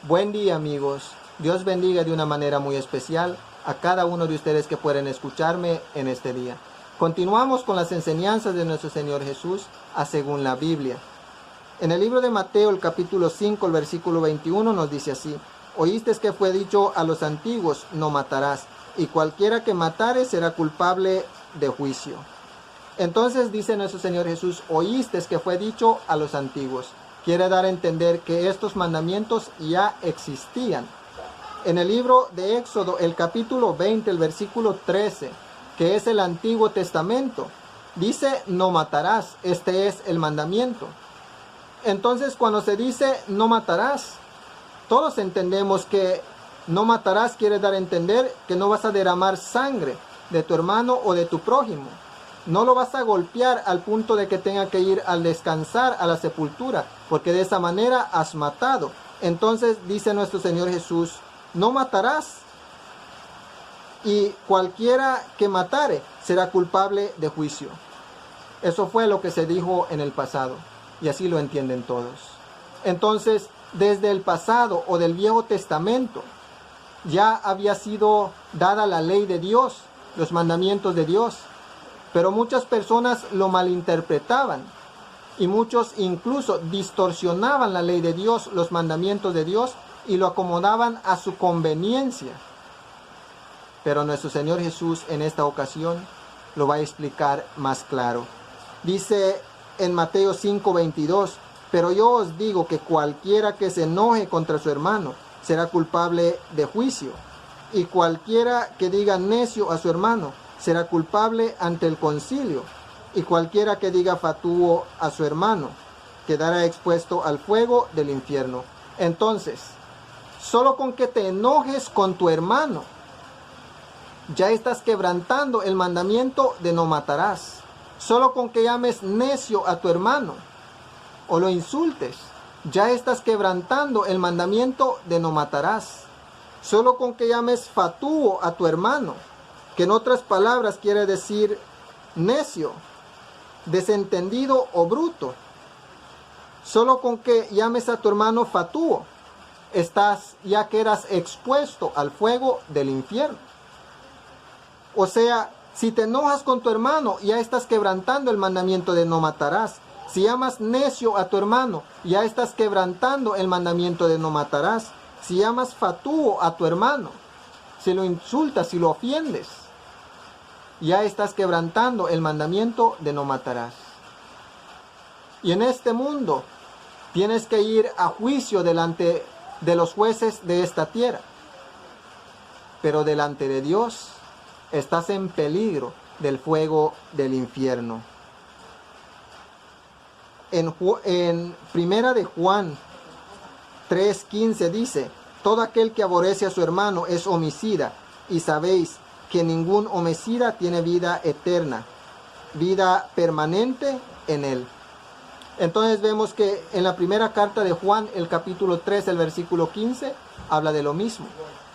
Buen día, amigos. Dios bendiga de una manera muy especial a cada uno de ustedes que pueden escucharme en este día. Continuamos con las enseñanzas de nuestro Señor Jesús según la Biblia. En el libro de Mateo, el capítulo 5, el versículo 21 nos dice así: Oísteis que fue dicho a los antiguos, no matarás, y cualquiera que matare será culpable de juicio. Entonces dice nuestro Señor Jesús, oísteis que fue dicho a los antiguos. Quiere dar a entender que estos mandamientos ya existían. En el libro de Éxodo, el capítulo 20, el versículo 13, que es el Antiguo Testamento, dice, no matarás. Este es el mandamiento. Entonces, cuando se dice no matarás, todos entendemos que no matarás quiere dar a entender que no vas a derramar sangre de tu hermano o de tu prójimo. No lo vas a golpear al punto de que tenga que ir al descansar a la sepultura, porque de esa manera has matado. Entonces dice nuestro Señor Jesús, no matarás, y cualquiera que matare será culpable de juicio. Eso fue lo que se dijo en el pasado, y así lo entienden todos. Entonces, desde el pasado o del Viejo Testamento, ya había sido dada la ley de Dios, los mandamientos de Dios. Pero muchas personas lo malinterpretaban y muchos incluso distorsionaban la ley de Dios, los mandamientos de Dios, y lo acomodaban a su conveniencia. Pero nuestro Señor Jesús en esta ocasión lo va a explicar más claro. Dice en Mateo 5:22, pero yo os digo que cualquiera que se enoje contra su hermano será culpable de juicio, y cualquiera que diga necio a su hermano será culpable ante el concilio, y cualquiera que diga fatuo a su hermano quedará expuesto al fuego del infierno. Entonces, solo con que te enojes con tu hermano, ya estás quebrantando el mandamiento de no matarás. Solo con que llames necio a tu hermano o lo insultes, ya estás quebrantando el mandamiento de no matarás. Solo con que llames fatuo a tu hermano, que en otras palabras quiere decir necio, desentendido o bruto. Solo con que llames a tu hermano fatuo, ya quedas expuesto al fuego del infierno. O sea, si te enojas con tu hermano, ya estás quebrantando el mandamiento de no matarás. Si llamas necio a tu hermano, ya estás quebrantando el mandamiento de no matarás. Si llamas fatuo a tu hermano, si lo insultas, si lo ofendes, ya estás quebrantando el mandamiento de no matarás. Y en este mundo tienes que ir a juicio delante de los jueces de esta tierra. Pero delante de Dios estás en peligro del fuego del infierno. En Primera de Juan 3:15 dice, todo aquel que aborrece a su hermano es homicida, y sabéis que ningún homicida tiene vida eterna, vida permanente en él. Entonces vemos que en la primera carta de Juan, el capítulo 3, el versículo 15, habla de lo mismo.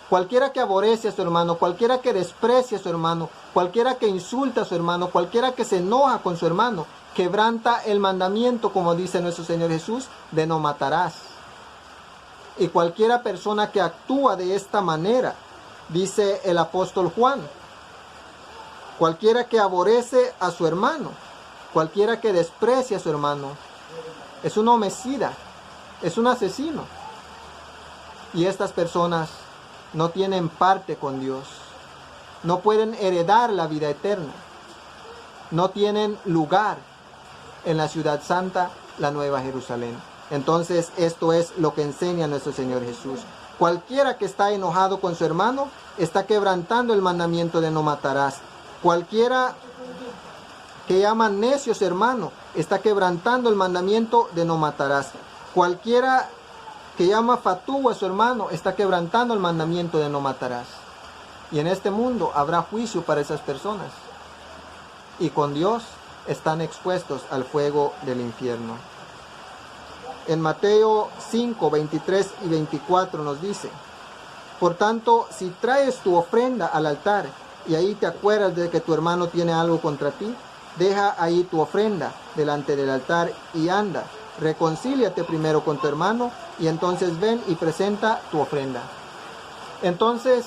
Cualquiera que aborrece a su hermano, cualquiera que desprecia a su hermano, cualquiera que insulta a su hermano, cualquiera que se enoja con su hermano, quebranta el mandamiento, como dice nuestro Señor Jesús, de no matarás. Y cualquiera persona que actúa de esta manera, dice el apóstol Juan, cualquiera que aborrece a su hermano, cualquiera que desprecia a su hermano, es un homicida, es un asesino. Y estas personas no tienen parte con Dios, no pueden heredar la vida eterna, no tienen lugar en la ciudad santa, la Nueva Jerusalén. Entonces esto es lo que enseña nuestro Señor Jesús. Cualquiera que está enojado con su hermano está quebrantando el mandamiento de no matarás. Cualquiera que llama necio a su hermano está quebrantando el mandamiento de no matarás. Cualquiera que llama fatuo a su hermano está quebrantando el mandamiento de no matarás. Y en este mundo habrá juicio para esas personas. Y con Dios están expuestos al fuego del infierno. En Mateo 5, 23 y 24 nos dice, por tanto, si traes tu ofrenda al altar y ahí te acuerdas de que tu hermano tiene algo contra ti, deja ahí tu ofrenda delante del altar y anda, reconcíliate primero con tu hermano y entonces ven y presenta tu ofrenda. Entonces,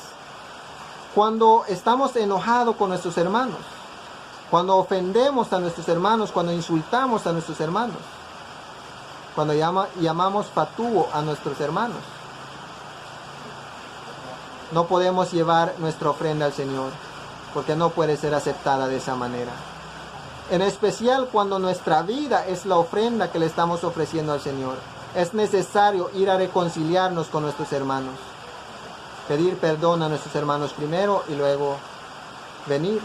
cuando estamos enojados con nuestros hermanos, cuando ofendemos a nuestros hermanos, cuando insultamos a nuestros hermanos, cuando llamamos fatuo a nuestros hermanos, no podemos llevar nuestra ofrenda al Señor, porque no puede ser aceptada de esa manera. En especial cuando nuestra vida es la ofrenda que le estamos ofreciendo al Señor. Es necesario ir a reconciliarnos con nuestros hermanos. Pedir perdón a nuestros hermanos primero y luego venir,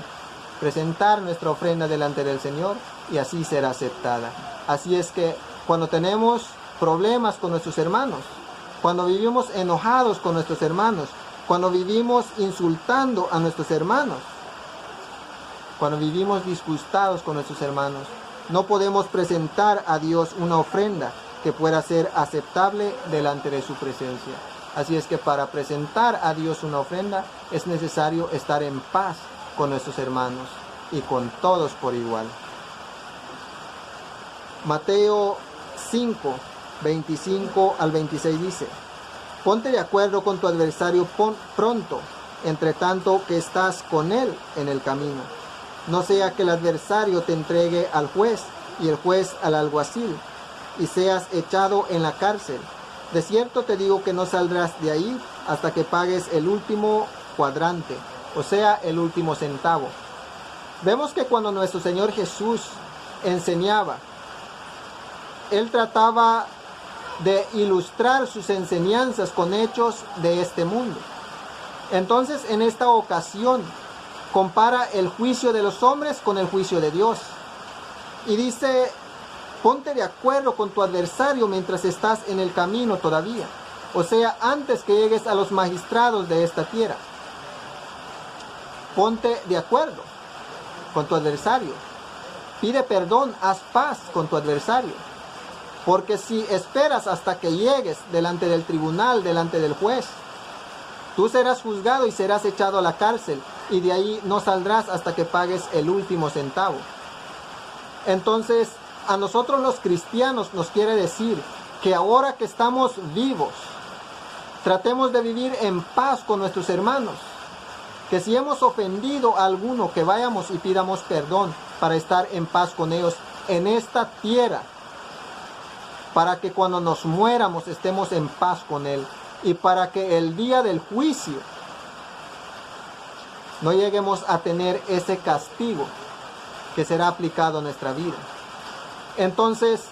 presentar nuestra ofrenda delante del Señor y así será aceptada. Así es que cuando tenemos problemas con nuestros hermanos, cuando vivimos enojados con nuestros hermanos, cuando vivimos insultando a nuestros hermanos, cuando vivimos disgustados con nuestros hermanos, no podemos presentar a Dios una ofrenda que pueda ser aceptable delante de su presencia. Así es que para presentar a Dios una ofrenda es necesario estar en paz con nuestros hermanos y con todos por igual. Mateo 5, 25 al 26 dice: ponte de acuerdo con tu adversario pronto, entre tanto que estás con él en el camino. No sea que el adversario te entregue al juez y el juez al alguacil, y seas echado en la cárcel. De cierto te digo que no saldrás de ahí hasta que pagues el último cuadrante, o sea, el último centavo. Vemos que cuando nuestro Señor Jesús enseñaba, Él trataba de ilustrar sus enseñanzas con hechos de este mundo. Entonces, en esta ocasión, compara el juicio de los hombres con el juicio de Dios. Y dice: ponte de acuerdo con tu adversario mientras estás en el camino todavía. O sea, antes que llegues a los magistrados de esta tierra. Ponte de acuerdo con tu adversario. Pide perdón, haz paz con tu adversario. Porque si esperas hasta que llegues delante del tribunal, delante del juez, tú serás juzgado y serás echado a la cárcel, y de ahí no saldrás hasta que pagues el último centavo. Entonces, a nosotros los cristianos nos quiere decir que ahora que estamos vivos, tratemos de vivir en paz con nuestros hermanos. Que si hemos ofendido a alguno, que vayamos y pidamos perdón para estar en paz con ellos en esta tierra, para que cuando nos muéramos estemos en paz con Él, y para que el día del juicio no lleguemos a tener ese castigo que será aplicado a nuestra vida. Entonces,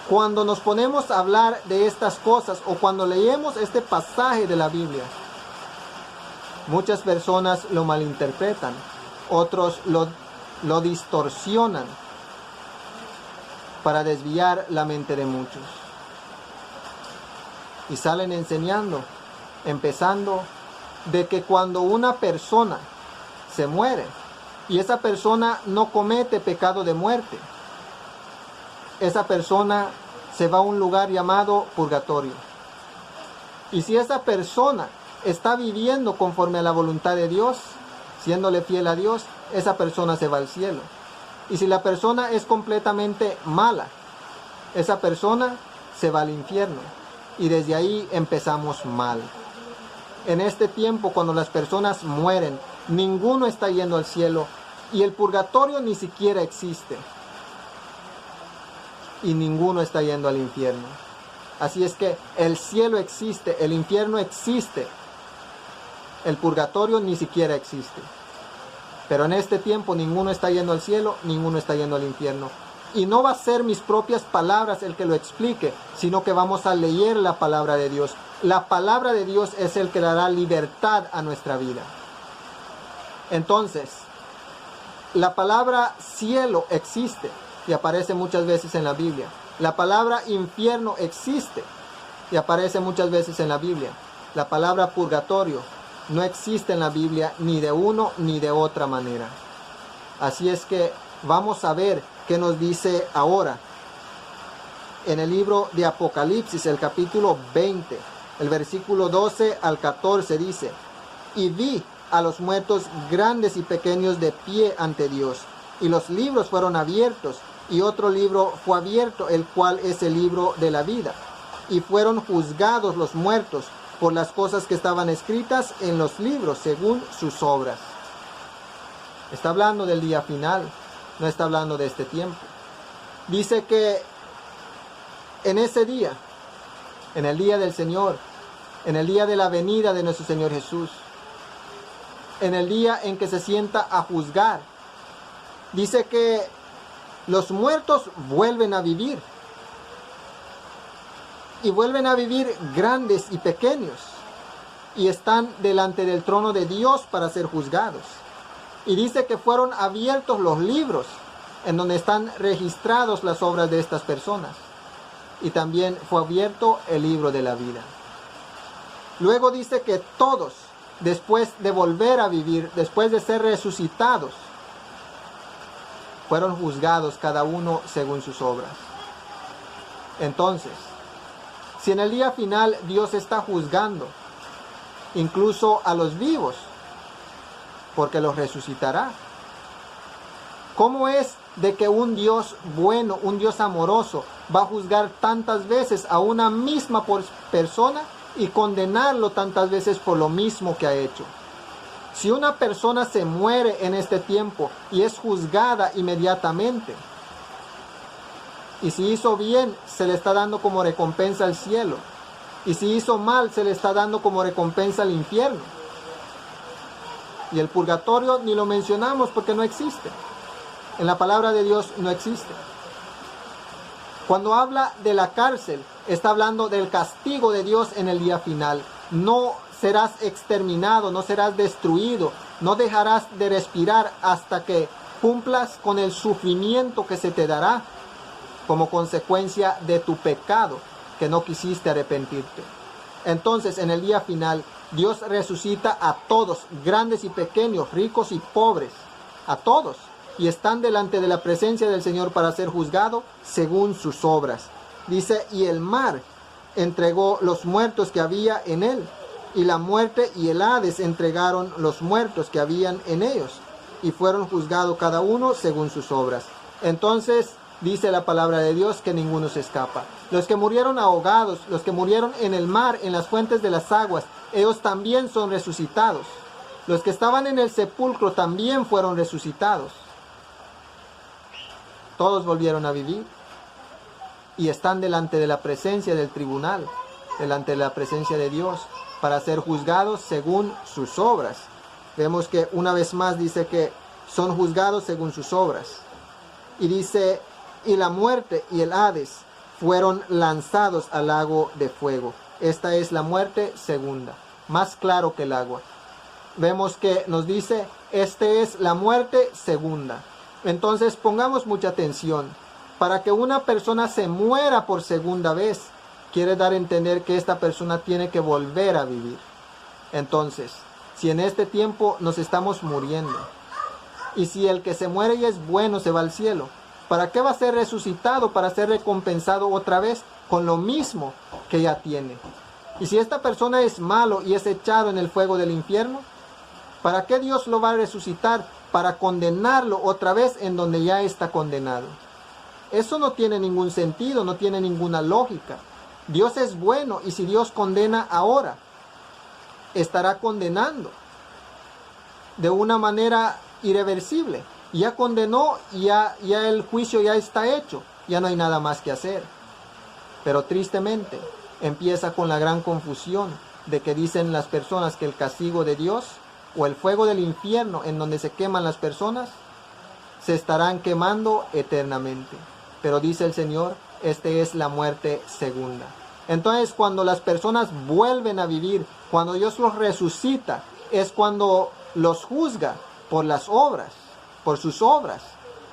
cuando nos ponemos a hablar de estas cosas, o cuando leemos este pasaje de la Biblia, muchas personas lo malinterpretan, otros lo distorsionan para desviar la mente de muchos. Y salen enseñando, empezando, de que cuando una persona se muere y esa persona no comete pecado de muerte, esa persona se va a un lugar llamado purgatorio. Y si esa persona está viviendo conforme a la voluntad de Dios, siéndole fiel a Dios, esa persona se va al cielo. Y si la persona es completamente mala, esa persona se va al infierno. Y desde ahí empezamos mal. En este tiempo, cuando las personas mueren, ninguno está yendo al cielo, y el purgatorio ni siquiera existe. Y ninguno está yendo al infierno. Así es que el cielo existe, el infierno existe, el purgatorio ni siquiera existe. Pero en este tiempo ninguno está yendo al cielo, ninguno está yendo al infierno. Y no va a ser mis propias palabras el que lo explique, sino que vamos a leer la palabra de Dios. La palabra de Dios es el que dará libertad a nuestra vida. Entonces, la palabra cielo existe y aparece muchas veces en la Biblia. La palabra infierno existe y aparece muchas veces en la Biblia. La palabra purgatorio no existe en la Biblia ni de uno ni de otra manera. Así es que vamos a ver qué nos dice ahora. En el libro de Apocalipsis, el capítulo 20, el versículo 12 al 14 dice: y vi a los muertos grandes y pequeños de pie ante Dios, y los libros fueron abiertos, y otro libro fue abierto, el cual es el libro de la vida. Y fueron juzgados los muertos por las cosas que estaban escritas en los libros según sus obras. Está hablando del día final, no está hablando de este tiempo. Dice que en ese día, en el día del Señor, en el día de la venida de nuestro Señor Jesús, en el día en que se sienta a juzgar, dice que los muertos vuelven a vivir. Y vuelven a vivir grandes y pequeños. Y están delante del trono de Dios para ser juzgados. Y dice que fueron abiertos los libros en donde están registrados las obras de estas personas. Y también fue abierto el libro de la vida. Luego dice que todos, después de volver a vivir, después de ser resucitados, fueron juzgados cada uno según sus obras. Entonces, si en el día final Dios está juzgando incluso a los vivos, porque los resucitará, ¿cómo es de que un Dios bueno, un Dios amoroso, va a juzgar tantas veces a una misma persona y condenarlo tantas veces por lo mismo que ha hecho? Si una persona se muere en este tiempo y es juzgada inmediatamente, y si hizo bien, se le está dando como recompensa al cielo, y si hizo mal, se le está dando como recompensa al infierno. Y el purgatorio ni lo mencionamos porque no existe. En la palabra de Dios no existe. Cuando habla de la cárcel, está hablando del castigo de Dios en el día final. No serás exterminado, no serás destruido, no dejarás de respirar hasta que cumplas con el sufrimiento que se te dará como consecuencia de tu pecado, que no quisiste arrepentirte. Entonces, en el día final, Dios resucita a todos, grandes y pequeños, ricos y pobres, a todos, y están delante de la presencia del Señor para ser juzgado según sus obras. Dice, y el mar entregó los muertos que había en él, y la muerte y el Hades entregaron los muertos que habían en ellos, y fueron juzgados cada uno según sus obras. Entonces, dice la palabra de Dios que ninguno se escapa. Los que murieron ahogados, los que murieron en el mar, en las fuentes de las aguas, ellos también son resucitados. Los que estaban en el sepulcro también fueron resucitados. Todos volvieron a vivir y están delante de la presencia del tribunal, delante de la presencia de Dios, para ser juzgados según sus obras. Vemos que una vez más dice que son juzgados según sus obras. Y dice, y la muerte y el Hades fueron lanzados al lago de fuego. Esta es la muerte segunda, más claro que el agua. Vemos que nos dice, esta es la muerte segunda. Entonces pongamos mucha atención. Para que una persona se muera por segunda vez, quiere dar a entender que esta persona tiene que volver a vivir. Entonces, si en este tiempo nos estamos muriendo, y si el que se muere y es bueno se va al cielo, ¿para qué va a ser resucitado? Para ser recompensado otra vez con lo mismo que ya tiene. Y si esta persona es malo y es echado en el fuego del infierno, ¿para qué Dios lo va a resucitar? Para condenarlo otra vez en donde ya está condenado. Eso no tiene ningún sentido, no tiene ninguna lógica. Dios es bueno, y si Dios condena ahora, estará condenando de una manera irreversible. Ya condenó, ya el juicio ya está hecho, ya no hay nada más que hacer. Pero tristemente empieza con la gran confusión de que dicen las personas que el castigo de Dios o el fuego del infierno en donde se queman las personas se estarán quemando eternamente. Pero dice el Señor, esta es la muerte segunda. Entonces, cuando las personas vuelven a vivir, cuando Dios los resucita, es cuando los juzga por las obras, por sus obras,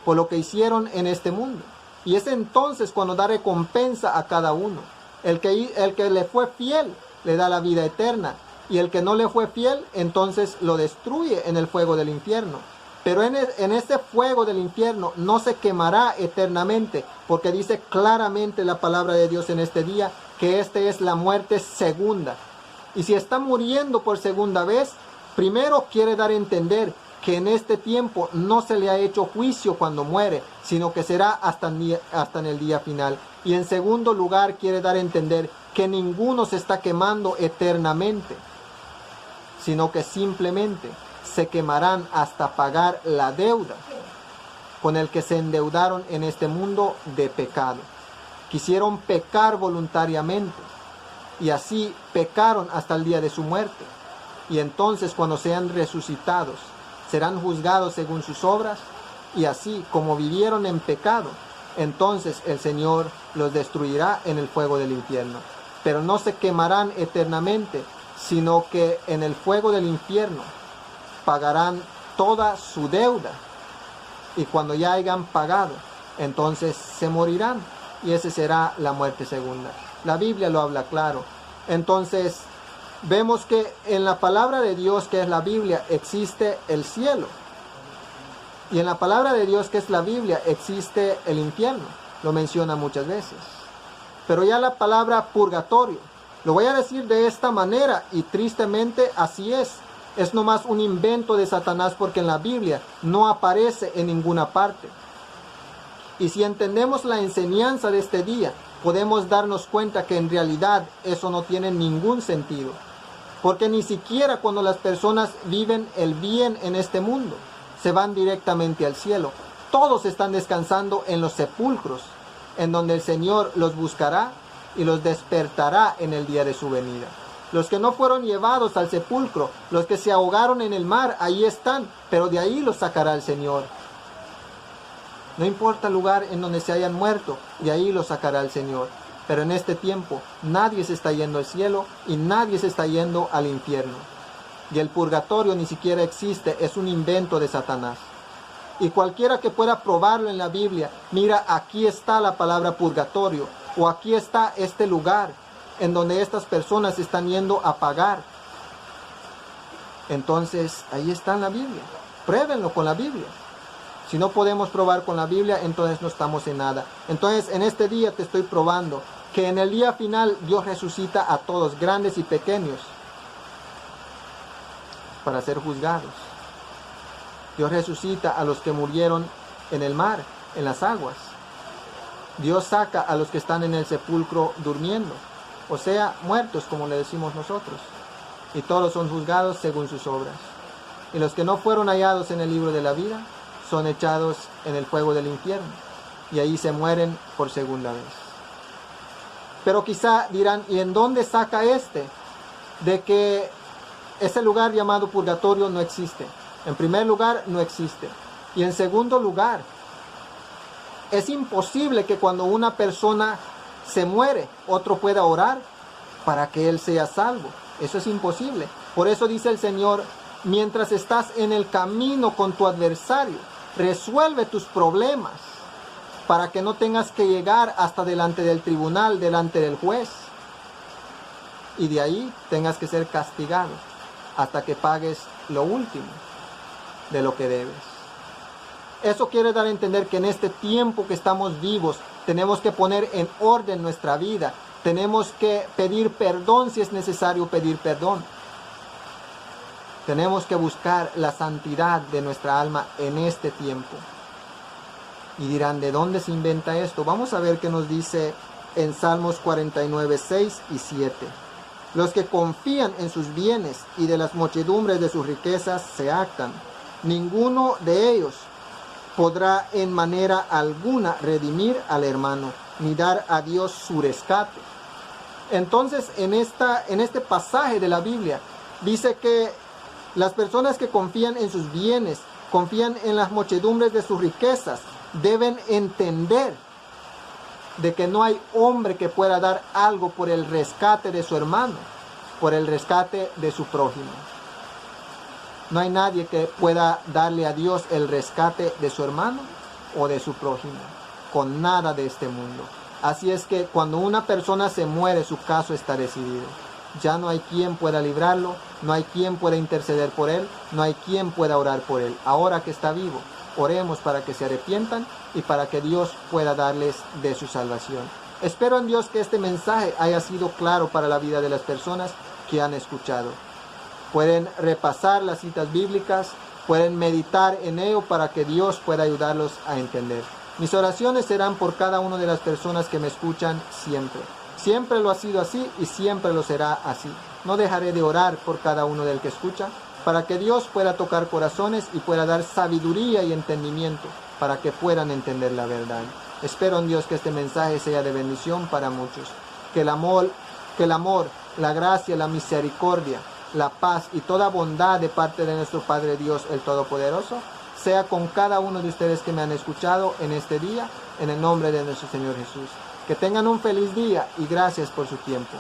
por lo que hicieron en este mundo. Y es entonces cuando da recompensa a cada uno. El que le fue fiel le da la vida eterna, y el que no le fue fiel, entonces lo destruye en el fuego del infierno. Pero en este fuego del infierno no se quemará eternamente, porque dice claramente la palabra de Dios en este día que esta es la muerte segunda. Y si está muriendo por segunda vez, primero quiere dar a entender que en este tiempo no se le ha hecho juicio cuando muere, sino que será hasta en el día final. Y en segundo lugar, quiere dar a entender que ninguno se está quemando eternamente, sino que simplemente se quemarán hasta pagar la deuda con el que se endeudaron en este mundo de pecado. Quisieron pecar voluntariamente y así pecaron hasta el día de su muerte. Y entonces, cuando sean resucitados, serán juzgados según sus obras, y así como vivieron en pecado, entonces el Señor los destruirá en el fuego del infierno. Pero no se quemarán eternamente, sino que en el fuego del infierno pagarán toda su deuda, y cuando ya hayan pagado, entonces se morirán, y esa será la muerte segunda. La Biblia lo habla claro. Entonces, vemos que en la palabra de Dios, que es la Biblia, existe el cielo. Y en la palabra de Dios, que es la Biblia, existe el infierno. Lo menciona muchas veces. Pero ya la palabra purgatorio, lo voy a decir de esta manera, y tristemente así es. Es nomás un invento de Satanás, porque en la Biblia no aparece en ninguna parte. Y si entendemos la enseñanza de este día, podemos darnos cuenta que en realidad eso no tiene ningún sentido. Porque ni siquiera cuando las personas viven el bien en este mundo, se van directamente al cielo. Todos están descansando en los sepulcros, en donde el Señor los buscará y los despertará en el día de su venida. Los que no fueron llevados al sepulcro, los que se ahogaron en el mar, ahí están, pero de ahí los sacará el Señor. No importa el lugar en donde se hayan muerto, de ahí los sacará el Señor. Pero en este tiempo nadie se está yendo al cielo y nadie se está yendo al infierno. Y el purgatorio ni siquiera existe, es un invento de Satanás. Y cualquiera que pueda probarlo en la Biblia, mira, aquí está la palabra purgatorio, o aquí está este lugar en donde estas personas están yendo a pagar. Entonces, ahí está en la Biblia. Pruébenlo con la Biblia. Si no podemos probar con la Biblia, entonces no estamos en nada. Entonces, en este día te estoy probando que en el día final Dios resucita a todos, grandes y pequeños, para ser juzgados. Dios resucita a los que murieron en el mar, en las aguas. Dios saca a los que están en el sepulcro durmiendo, o sea, muertos, como le decimos nosotros. Y todos son juzgados según sus obras. Y los que no fueron hallados en el libro de la vida son echados en el fuego del infierno, y ahí se mueren por segunda vez. Pero quizá dirán, ¿y en dónde saca de que ese lugar llamado purgatorio no existe? En primer lugar, no existe. Y en segundo lugar, es imposible que cuando una persona se muere, otro pueda orar para que él sea salvo. Eso es imposible. Por eso dice el Señor, mientras estás en el camino con tu adversario, resuelve tus problemas para que no tengas que llegar hasta delante del tribunal, delante del juez. Y de ahí tengas que ser castigado hasta que pagues lo último de lo que debes. Eso quiere dar a entender que en este tiempo que estamos vivos, tenemos que poner en orden nuestra vida. Tenemos que pedir perdón si es necesario pedir perdón. Tenemos que buscar la santidad de nuestra alma en este tiempo. Y dirán, ¿de dónde se inventa esto? Vamos a ver qué nos dice en Salmos 49, 6 y 7. Los que confían en sus bienes y de las muchedumbres de sus riquezas se actan. Ninguno de ellos podrá en manera alguna redimir al hermano, ni dar a Dios su rescate. Entonces, en este pasaje de la Biblia, dice que las personas que confían en sus bienes, confían en las muchedumbres de sus riquezas, deben entender de que no hay hombre que pueda dar algo por el rescate de su hermano, por el rescate de su prójimo. No hay nadie que pueda darle a Dios el rescate de su hermano o de su prójimo, con nada de este mundo. Así es que cuando una persona se muere, su caso está decidido. Ya no hay quien pueda librarlo, no hay quien pueda interceder por él, no hay quien pueda orar por él. Ahora que está vivo, oremos para que se arrepientan y para que Dios pueda darles de su salvación. Espero en Dios que este mensaje haya sido claro para la vida de las personas que han escuchado. Pueden repasar las citas bíblicas pueden meditar en ello para que Dios pueda ayudarlos a entender. Mis oraciones serán por cada una de las personas que me escuchan siempre. Siempre lo ha sido así y siempre lo será así. No dejaré de orar por cada uno del que escucha, para que Dios pueda tocar corazones y pueda dar sabiduría y entendimiento, para que puedan entender la verdad. Espero en Dios que este mensaje sea de bendición para muchos. Que el amor, la gracia, la misericordia, la paz y toda bondad de parte de nuestro Padre Dios, el Todopoderoso, sea con cada uno de ustedes que me han escuchado en este día, en el nombre de nuestro Señor Jesús. Que tengan un feliz día y gracias por su tiempo.